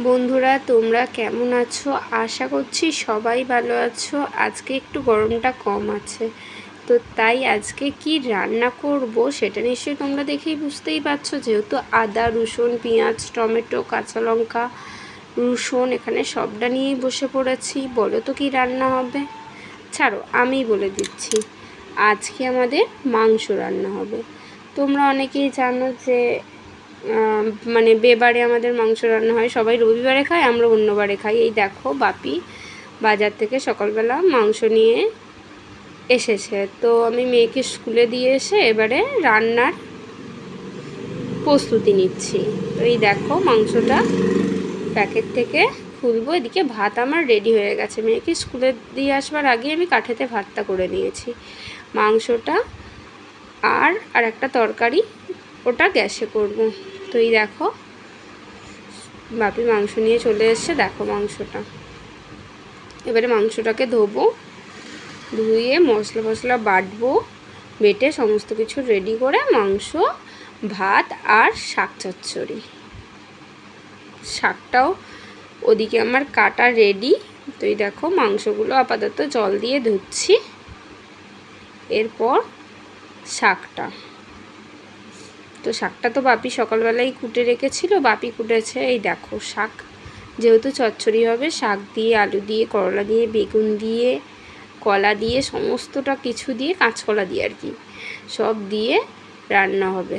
বন্ধুরা তোমরা কেমন আছো? আশা করছি সবাই ভালো আছো। আজকে একটু গরমটা কম আছে, তো তাই আজকে কি রান্না করব সেটা নিশ্চয়ই তোমরা দেখেই বুঝতেই পারছো। যেহেতু আদা, রসুন, পেঁয়াজ, টমেটো, কাঁচা লঙ্কা, রসুন এখানে সবটা নিয়েই বসে পড়েছি। বলো তো কি রান্না হবে? ছাড়ো, আমি বলে দিচ্ছি। আজকে আমাদের মাংস রান্না হবে। তোমরা অনেকেই জানো যে মানে বেবারে আমাদের মাংস রান্না হয়। সবাই রবিবারে খায়, আমরা অন্যবারে খাই। এই দেখো বাপি বাজার থেকে সকালবেলা মাংস নিয়ে এসেছে, তো আমি মেয়েকে স্কুলে দিয়ে এসে এবারে রান্নার প্রস্তুতি নিচ্ছি। তো এই দেখো মাংসটা প্যাকেট থেকে খুলবো। এদিকে ভাত আমার রেডি হয়ে গেছে। মেয়েকে স্কুলে দিয়ে আসবার আগে আমি কাঠেতে ভাতটা করে নিয়েছি। মাংসটা আর একটা তরকারি ওটা গ্যাসে করব। তো এই দেখো বাপি মাংস নিয়ে চলে এসছে। দেখো মাংসটা, এবারে মাংসটাকে ধোবো, ধুয়ে মশলা বাটবো, বেটে সমস্ত কিছু রেডি করে মাংস, ভাত আর শাক চচ্চড়ি। শাকটাও ওদিকে আমার কাটা রেডি। তো এই দেখো মাংসগুলো আপাতত জল দিয়ে ধুচ্ছি। এরপর শাকটা, তো শাকটা তো বাপি সকালবেলায় কুটে রেখেছিল, বাপি কুটেছে। এই দেখো শাক, যেহেতু চচ্চড়ি হবে, শাক দিয়ে, আলু দিয়ে, করলা দিয়ে, বেগুন দিয়ে, কলা দিয়ে, সমস্তটা কিছু দিয়ে, কাঁচকলা দিয়ে আর কি, সব দিয়ে রান্না হবে।